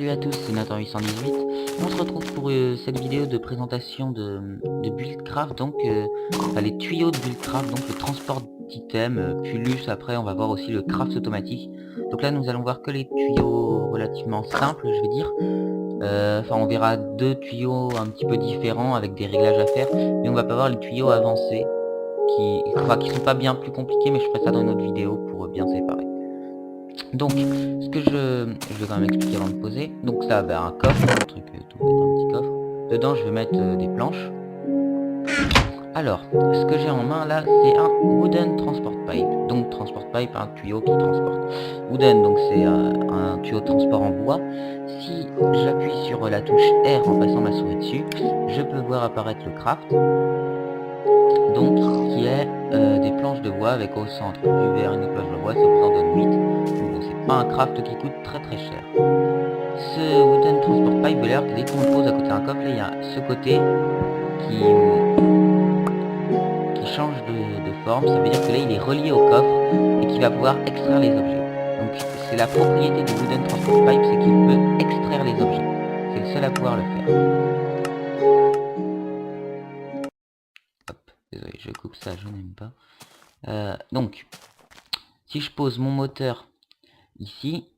Salut à tous, c'est Nathan818. On se retrouve pour cette vidéo de présentation de Buildcraft, donc les tuyaux de Buildcraft, donc le transport d'items, Pulus. Après on va voir aussi le craft automatique. Donc là nous allons voir que les tuyaux relativement simples, je vais dire. Enfin on verra deux tuyaux un petit peu différents avec des réglages à faire, mais on va pas voir les tuyaux avancés qui sont pas bien plus compliqués, mais je ferai ça dans une autre vidéo pour bien séparer. Donc, ce que je vais quand même expliquer avant de poser. Donc ça, un coffre, un truc tout bête, un petit coffre. Dedans, je vais mettre des planches. Alors, ce que j'ai en main là, c'est un wooden transport pipe. Donc transport pipe, un tuyau qui transporte. Wooden, donc c'est un tuyau de transport en bois. Si j'appuie sur la touche R en passant ma souris dessus, je peux voir apparaître le craft. Donc, qui est des planches de bois avec au centre du verre une planche de bois, ça vous en donne 8. Donc bon, c'est pas un craft qui coûte très cher. Ce wooden transport pipe, d'ailleurs, dès qu'on le pose à côté d'un coffre, là, il y a ce côté qui change de forme. Ça veut dire que là, il est relié au coffre et qu'il va pouvoir extraire les objets. Donc, c'est la propriété du wooden transport pipe, c'est qu'il peut extraire les objets. C'est le seul à pouvoir le faire. Hop, désolé, je coupe ça, je n'aime pas. Donc, si je pose mon moteur ici,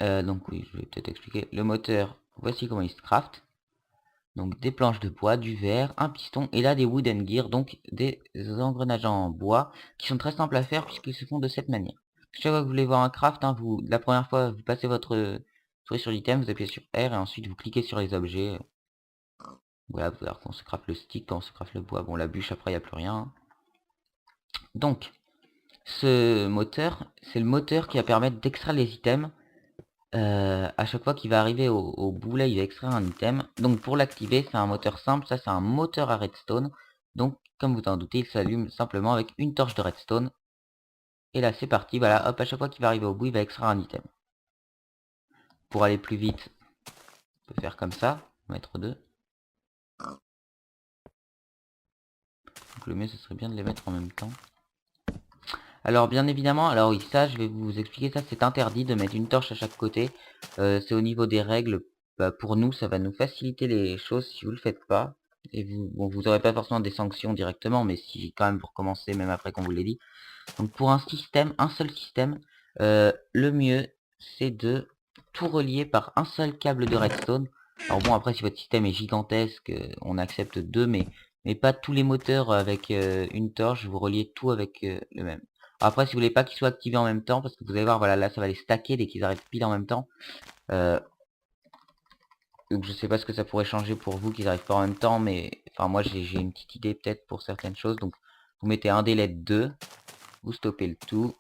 donc oui, je vais peut-être expliquer. Le moteur, voici comment il se craft. Donc des planches de bois, du verre, un piston et là des wooden gear, donc des engrenages en bois qui sont très simples à faire puisqu'ils se font de cette manière. Chaque fois que vous voulez voir un craft, la première fois vous passez votre souris sur l'item, vous appuyez sur R et ensuite vous cliquez sur les objets. Voilà, vous allez voir qu'on se craft le stick, quand on se craft le bois. Bon, la bûche après il n'y a plus rien. Donc ce moteur, c'est le moteur qui va permettre d'extraire les items. À chaque fois qu'il va arriver au bout là, il va extraire un item. Donc pour l'activer, c'est un moteur simple, ça c'est un moteur à redstone. Donc comme vous en doutez, il s'allume simplement avec une torche de redstone. Et là c'est parti, voilà, hop, à chaque fois qu'il va arriver au bout, il va extraire un item. Pour aller plus vite, on peut faire comme ça, mettre 2. Donc le mieux ce serait bien de les mettre en même temps. Alors bien évidemment, alors oui, ça je vais vous expliquer, ça c'est interdit de mettre une torche à chaque côté. C'est au niveau des règles. Pour nous, ça va nous faciliter les choses si vous le faites pas. Et vous aurez pas forcément des sanctions directement, mais si quand même vous recommencez même après qu'on vous l'ait dit. Donc pour un système, un seul système, le mieux c'est de tout relier par un seul câble de redstone. Alors bon, après si votre système est gigantesque, on accepte deux, mais pas tous les moteurs avec une torche, vous reliez tout avec le même. Après, si vous voulez pas qu'ils soient activés en même temps, parce que vous allez voir, voilà, là, ça va les stacker dès qu'ils arrivent pile en même temps. Donc, je sais pas ce que ça pourrait changer pour vous qu'ils arrivent pas en même temps, mais enfin, moi, j'ai une petite idée peut-être pour certaines choses. Donc, vous mettez un délai de 2, vous stoppez le tout,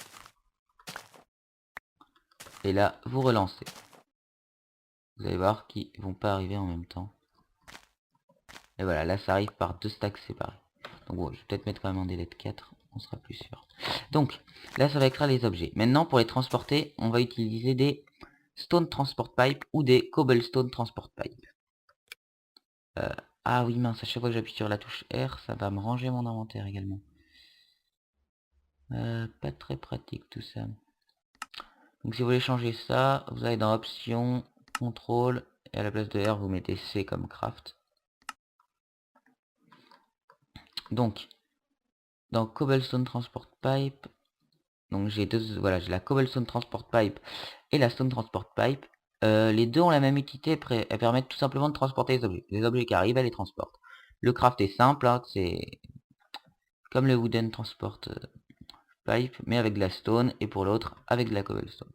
et là, vous relancez. Vous allez voir qu'ils vont pas arriver en même temps. Et voilà, là, ça arrive par 2 stacks séparés. Donc, bon, je vais peut-être mettre quand même un délai de 4, on sera plus sûr. Donc, là, ça va extraire les objets. Maintenant, pour les transporter, on va utiliser des Stone Transport Pipe ou des Cobblestone Transport Pipe. Ah oui mince, à chaque fois que j'appuie sur la touche R, ça va me ranger mon inventaire également. Pas très pratique tout ça. Donc si vous voulez changer ça, vous allez dans Options, Contrôle, et à la place de R, vous mettez C comme Craft. Donc, dans Cobblestone Transport Pipe, donc j'ai voilà, j'ai la Cobblestone Transport Pipe et la Stone Transport Pipe. Les deux ont la même utilité, elles permettent tout simplement de transporter les objets. Les objets qui arrivent, elles les transportent. Le craft est simple, hein, c'est comme le Wooden Transport Pipe, mais avec de la Stone, et pour l'autre, avec de la Cobblestone.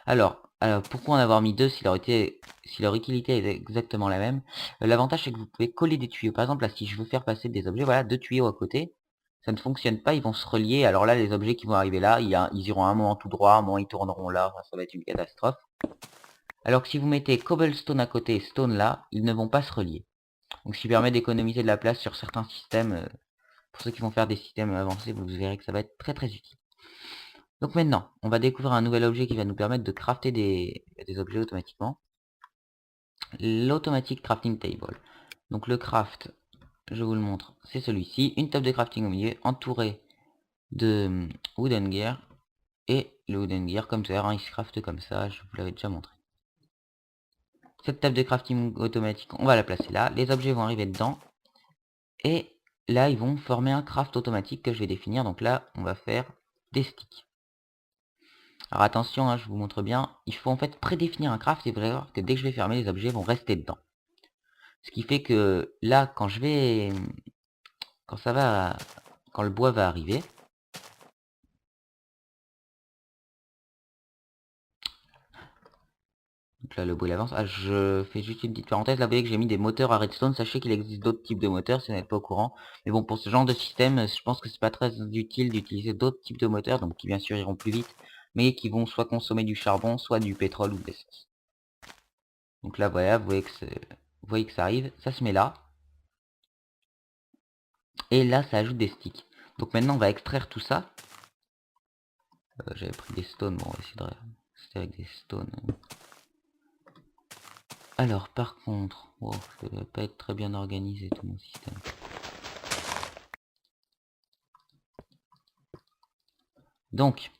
Alors pourquoi en avoir mis deux si leur utilité est exactement la même? L'avantage c'est que vous pouvez coller des tuyaux. Par exemple là, si je veux faire passer des objets, voilà, deux tuyaux à côté, ça ne fonctionne pas, ils vont se relier. Alors là, les objets qui vont arriver là, ils iront un moment tout droit, un moment ils tourneront là, enfin, ça va être une catastrophe. Alors que si vous mettez Cobblestone à côté et Stone là, ils ne vont pas se relier. Donc ce qui permet d'économiser de la place sur certains systèmes. Pour ceux qui vont faire des systèmes avancés, vous verrez que ça va être très utile. Donc maintenant, on va découvrir un nouvel objet qui va nous permettre de crafter des objets automatiquement. L'automatic crafting table. Donc le craft, je vous le montre, c'est celui-ci. Une table de crafting au milieu, entourée de wooden gear. Et le wooden gear, comme ça, hein, il se crafte comme ça, je vous l'avais déjà montré. Cette table de crafting automatique, on va la placer là. Les objets vont arriver dedans. Et là, ils vont former un craft automatique que je vais définir. Donc là, on va faire des sticks. Alors attention, hein, je vous montre bien. Il faut en fait prédéfinir un craft et vous allez voir que dès que je vais fermer, les objets vont rester dedans. Ce qui fait que là, quand le bois va arriver, donc là le bois il avance. Ah, je fais juste une petite parenthèse. Là vous voyez que j'ai mis des moteurs à redstone. Sachez qu'il existe d'autres types de moteurs si vous n'êtes pas au courant. Mais bon, pour ce genre de système, je pense que c'est pas très utile d'utiliser d'autres types de moteurs, donc qui bien sûr iront plus vite, mais qui vont soit consommer du charbon, soit du pétrole ou de l'essence. Donc là voilà, vous voyez que ça arrive, ça se met là. Et là ça ajoute des sticks. Donc maintenant on va extraire tout ça. J'avais pris des stones, bon on va essayer de rester avec des stones. Alors par contre, oh, ça va pas être très bien organisé tout mon système. Donc,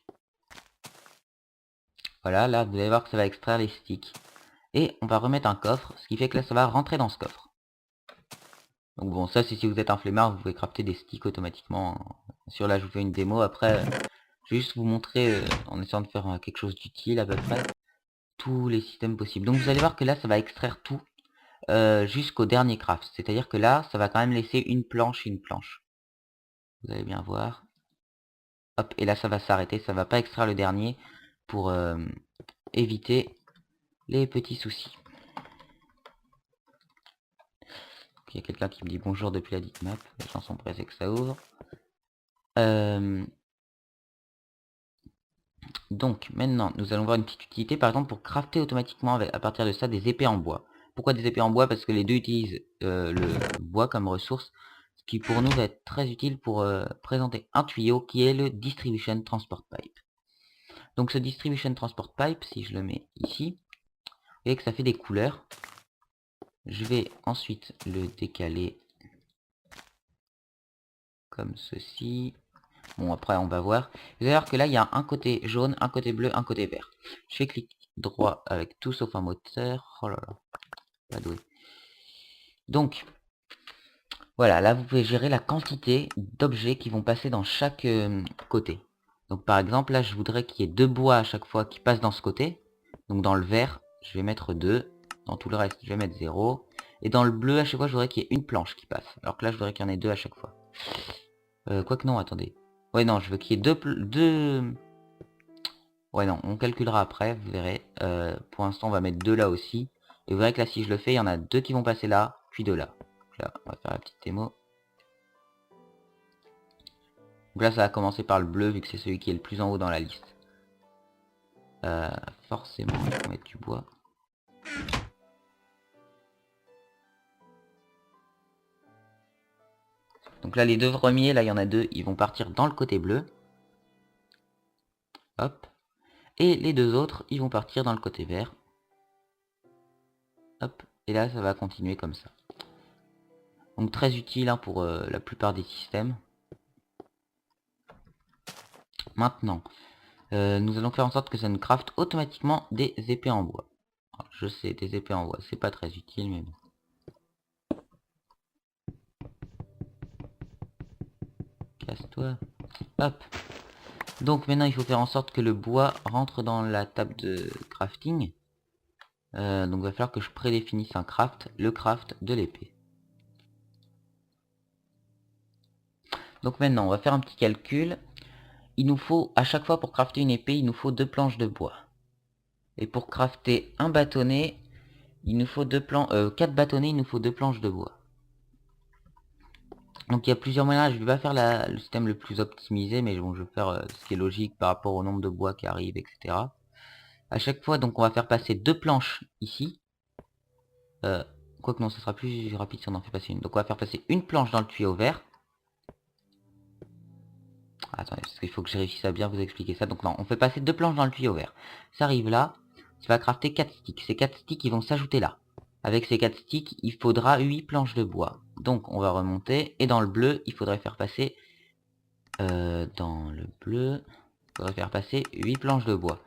voilà, là vous allez voir que ça va extraire les sticks. Et on va remettre un coffre, ce qui fait que là ça va rentrer dans ce coffre. Donc bon, ça c'est si vous êtes un flemmard, vous pouvez crafter des sticks automatiquement. Sur là je vous fais une démo, après je vais juste vous montrer en essayant de faire quelque chose d'utile à peu près. Tous les systèmes possibles. Donc vous allez voir que là ça va extraire tout jusqu'au dernier craft. C'est-à-dire que là ça va quand même laisser une planche et une planche. Vous allez bien voir. Hop, et là ça va s'arrêter, ça va pas extraire le dernier pour éviter les petits soucis. Il y a quelqu'un qui me dit bonjour depuis la dite map, les gens sont pressés que ça ouvre. Donc maintenant nous allons voir une petite utilité par exemple pour crafter automatiquement à partir de ça des épées en bois. Pourquoi des épées en bois? Parce que les deux utilisent le bois comme ressource, ce qui pour nous va être très utile pour présenter un tuyau qui est le Distribution Transport Pipe. Donc ce Distribution Transport Pipe, si je le mets ici, vous voyez que ça fait des couleurs. Je vais ensuite le décaler comme ceci. Bon, après on va voir. Vous allez voir que là il y a un côté jaune, un côté bleu, un côté vert. Je fais clic droit avec tout sauf un moteur. Oh là là, pas doué. Donc, voilà, là vous pouvez gérer la quantité d'objets qui vont passer dans chaque côté. Donc par exemple, là je voudrais qu'il y ait 2 bois à chaque fois qui passent dans ce côté. Donc dans le vert, je vais mettre 2. Dans tout le reste, je vais mettre 0. Et dans le bleu, à chaque fois, je voudrais qu'il y ait une planche qui passe. Alors que là, je voudrais qu'il y en ait 2 à chaque fois. Quoique non, attendez. Ouais, non, je veux qu'il y ait deux... Ouais, non, on calculera après, vous verrez. Pour l'instant, on va mettre 2 là aussi. Et vous verrez que là, si je le fais, il y en a 2 qui vont passer là, puis 2 là. Donc là, on va faire la petite démo. Donc là, ça va commencer par le bleu, vu que c'est celui qui est le plus en haut dans la liste. Forcément, il faut mettre du bois. Donc là, les 2 premiers, là, il y en a 2, ils vont partir dans le côté bleu. Hop. Et les 2 autres, ils vont partir dans le côté vert. Hop. Et là, ça va continuer comme ça. Donc très utile hein, pour la plupart des systèmes. Maintenant, nous allons faire en sorte que ça nous craft automatiquement des épées en bois. Alors, je sais, des épées en bois, c'est pas très utile, mais bon. Casse-toi. Hop. Donc maintenant, il faut faire en sorte que le bois rentre dans la table de crafting. Donc il va falloir que je prédéfinisse un craft, le craft de l'épée. Donc maintenant, on va faire un petit calcul. Il nous faut, à chaque fois pour crafter une épée, il nous faut 2 planches de bois. Et pour crafter un bâtonnet, il nous faut 4 bâtonnets, il nous faut 2 planches de bois. Donc il y a plusieurs moyens, je vais pas faire le système le plus optimisé, mais bon, je vais faire ce qui est logique par rapport au nombre de bois qui arrivent, etc. À chaque fois, donc on va faire passer 2 planches ici. Quoique non, ça sera plus rapide si on en fait passer une. Donc on va faire passer une planche dans le tuyau vert. Attendez, parce qu'il faut que je réussisse à bien vous expliquer ça. Donc non, on fait passer 2 planches dans le tuyau vert. Ça arrive là, ça va crafter 4 sticks. Ces 4 sticks, ils vont s'ajouter là. Avec ces 4 sticks, il faudra 8 planches de bois. Donc on va remonter. Et dans le bleu, il faudrait faire passer... dans le bleu, il faudrait faire passer 8 planches de bois.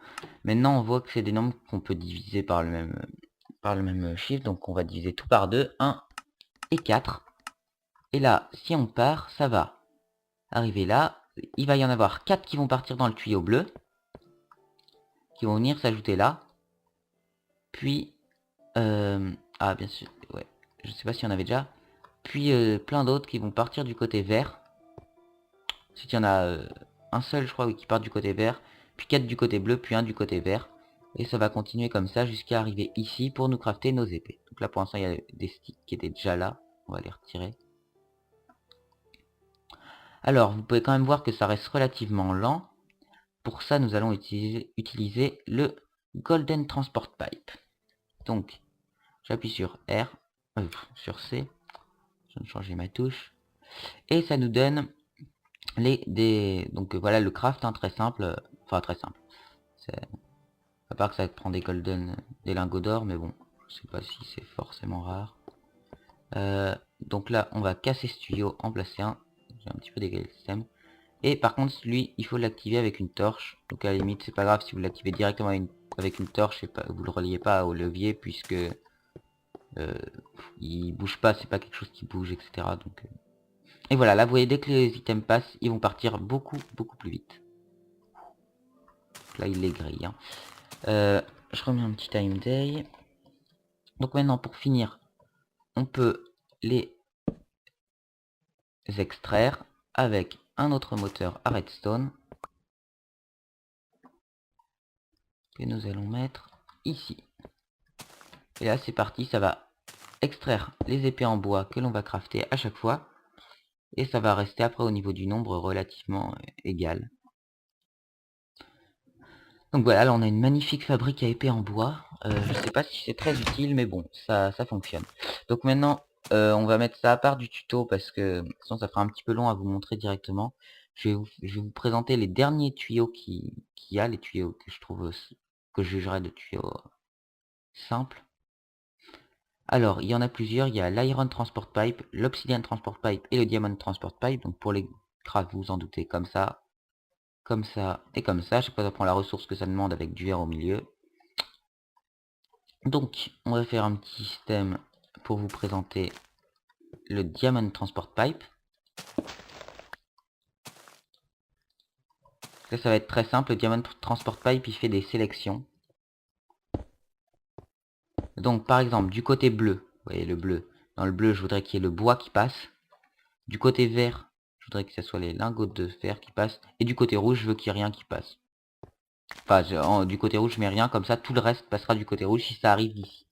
Maintenant, on voit que c'est des nombres qu'on peut diviser par par le même chiffre, donc on va diviser tout par 2, 1 et 4. Et là, si on part, ça va arriver là. Il va y en avoir 4 qui vont partir dans le tuyau bleu, qui vont venir s'ajouter là. Puis, ah bien sûr, ouais, je sais pas si on avait déjà. Puis plein d'autres qui vont partir du côté vert. Ensuite, il y en a un seul, je crois, oui, qui part du côté vert. Puis 4 du côté bleu, puis un du côté vert. Et ça va continuer comme ça jusqu'à arriver ici pour nous crafter nos épées. Donc là, pour l'instant, il y a des sticks qui étaient déjà là. On va les retirer. Alors, vous pouvez quand même voir que ça reste relativement lent. Pour ça, nous allons utiliser le Golden Transport Pipe. Donc, j'appuie sur R, sur C. Je viens de changer ma touche. Et ça nous donne donc voilà le craft, hein, très simple. Enfin, très simple. À part que ça prend des golden, des lingots d'or, mais bon, je sais pas si c'est forcément rare. Donc là, on va casser ce tuyau, en placer un. J'ai un petit peu décalé le système. Et par contre, lui, il faut l'activer avec une torche. Donc à la limite, c'est pas grave si vous l'activez directement avec une torche et pas, vous le reliez pas au levier, puisque il bouge pas, c'est pas quelque chose qui bouge, etc. Donc, et voilà, là vous voyez, dès que les items passent, ils vont partir beaucoup plus vite. Donc là, il les grille. Hein. Je remets un petit time day. Donc maintenant, pour finir, on peut les extraire avec un autre moteur à redstone que nous allons mettre ici. Et là c'est parti, ça va extraire les épées en bois que l'on va crafter à chaque fois. Et ça va rester après au niveau du nombre relativement égal. Donc voilà, là on a une magnifique fabrique à épées en bois. Je sais pas si c'est très utile, mais bon, ça fonctionne. Donc maintenant, on va mettre ça à part du tuto parce que sinon ça fera un petit peu long à vous montrer directement. Je vais vous présenter les derniers tuyaux qu'il y a, les tuyaux que je trouve, que je jugerais de tuyaux simples. Alors, il y en a plusieurs, il y a l'Iron Transport Pipe, l'Obsidian Transport Pipe et le Diamond Transport Pipe. Donc pour les crafts, vous vous en doutez, comme ça et comme ça. Chaque fois ça prend la ressource que ça demande avec du verre au milieu. Donc, on va faire un petit système pour vous présenter le Diamond Transport Pipe. Là, ça va être très simple. Le Diamond Transport Pipe, il fait des sélections. Donc, par exemple, du côté bleu, vous voyez le bleu. Dans le bleu, je voudrais qu'il y ait le bois qui passe. Du côté vert, je voudrais que ce soit les lingots de fer qui passent. Et du côté rouge, je veux qu'il n'y ait rien qui passe. Enfin, du côté rouge, je mets rien. Comme ça, tout le reste passera du côté rouge si ça arrive d'ici.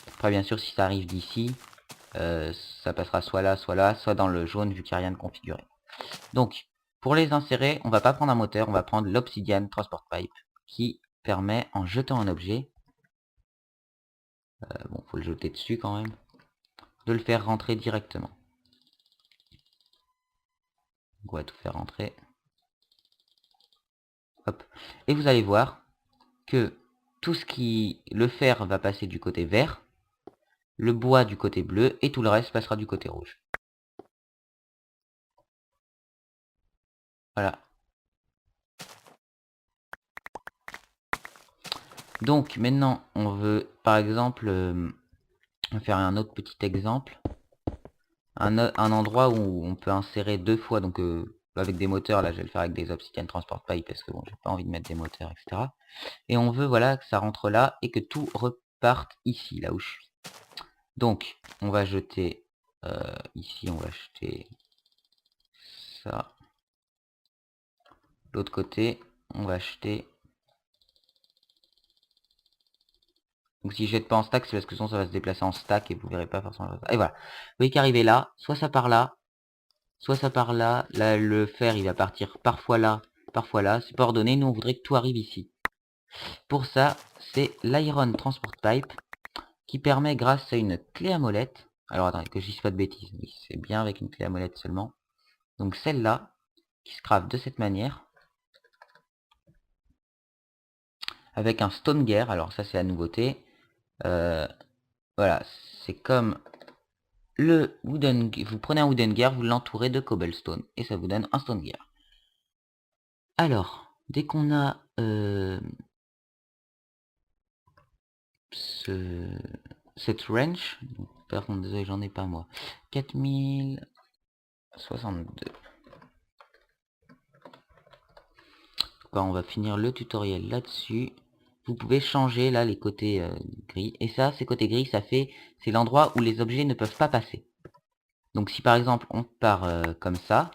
Après, bien sûr, si ça arrive d'ici, ça passera soit dans le jaune vu qu'il n'y a rien de configuré. Donc, pour les insérer, on va pas prendre un moteur, on va prendre l'Obsidian Transport Pipe qui permet, en jetant un objet, bon, faut le jeter dessus quand même, de le faire rentrer directement. Donc, on va tout faire rentrer. Hop. Et vous allez voir que tout ce qui... Le fer va passer du côté vert, le bois du côté bleu, et tout le reste passera du côté rouge. Voilà. Donc maintenant, on veut, par exemple, on va faire un autre petit exemple. Un endroit où on peut insérer deux fois, donc avec des moteurs, là je vais le faire avec des Obsidian Transport Pipe parce que bon, j'ai pas envie de mettre des moteurs, etc. Et on veut, voilà, que ça rentre là et que tout reparte ici, là où je suis. Donc, on va jeter, ici on va jeter ça. L'autre côté, on va jeter... Donc si je jette pas en stack, c'est parce que sinon ça va se déplacer en stack et vous verrez pas forcément. Et voilà. Vous voyez qu'arriver là, soit ça part là, soit ça part là. Là, le fer, il va partir parfois là, c'est pas ordonné. Nous, on voudrait que tout arrive ici. Pour ça, c'est l'Iron Transport Pipe qui permet, grâce à une clé à molette... Alors, attendez, que je dise pas de bêtises. Oui, c'est bien avec une clé à molette seulement. Donc, celle-là, qui se craft de cette manière. Avec un Stone Gear. Alors, ça, c'est la nouveauté. Voilà, c'est comme le Wooden... Vous prenez un Wooden Gear, vous l'entourez de Cobblestone. Et ça vous donne un Stone Gear. Alors, dès qu'on a cette range. Par contre, désolé, j'en ai pas moi. 4062. On va finir le tutoriel là-dessus. Vous pouvez changer là les côtés gris. Et ça, ces côtés gris, c'est l'endroit où les objets ne peuvent pas passer. Donc si par exemple on part comme ça,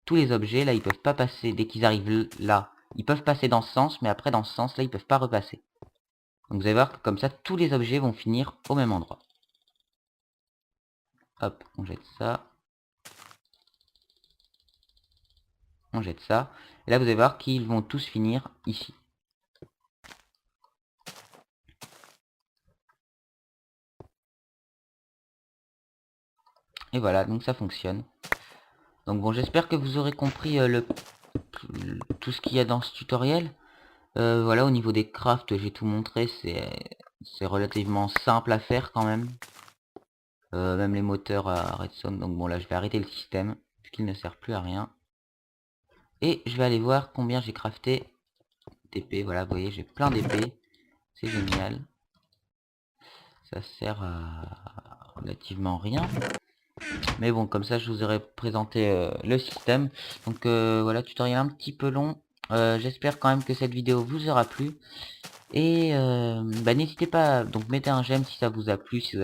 tous les objets là, ils peuvent pas passer. Dès qu'ils arrivent là, ils peuvent passer dans ce sens, mais après dans ce sens là, ils peuvent pas repasser. Donc vous allez voir que comme ça, tous les objets vont finir au même endroit. Hop, on jette ça. On jette ça. Et là, vous allez voir qu'ils vont tous finir ici. Et voilà, donc ça fonctionne. Donc bon, j'espère que vous aurez compris tout ce qu'il y a dans ce tutoriel. Voilà, au niveau des crafts, j'ai tout montré. C'est relativement simple à faire quand même. Même les moteurs à redstone. Donc bon, là, je vais arrêter le système, puisqu'il ne sert plus à rien. Et je vais aller voir combien j'ai crafté d'épées. Voilà, vous voyez, j'ai plein d'épées. C'est génial. Ça sert à relativement rien. Mais bon, comme ça, je vous aurais présenté le système. Donc voilà, tutoriel un petit peu long. J'espère quand même que cette vidéo vous aura plu. Et n'hésitez pas, donc mettez un j'aime si ça vous a plu, si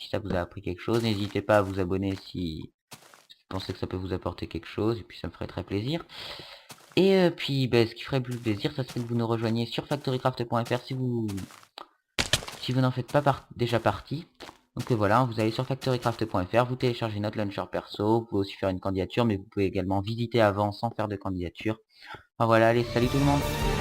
ça vous a appris quelque chose. N'hésitez pas à vous abonner si vous pensez que ça peut vous apporter quelque chose. Et puis ça me ferait très plaisir. Et puis ce qui ferait plus plaisir, ça serait que vous nous rejoigniez sur factorycraft.fr si vous n'en faites pas déjà partie. Donc voilà, vous allez sur factorycraft.fr, vous téléchargez notre launcher perso, vous pouvez aussi faire une candidature, mais vous pouvez également visiter avant sans faire de candidature. Enfin voilà, allez, salut tout le monde!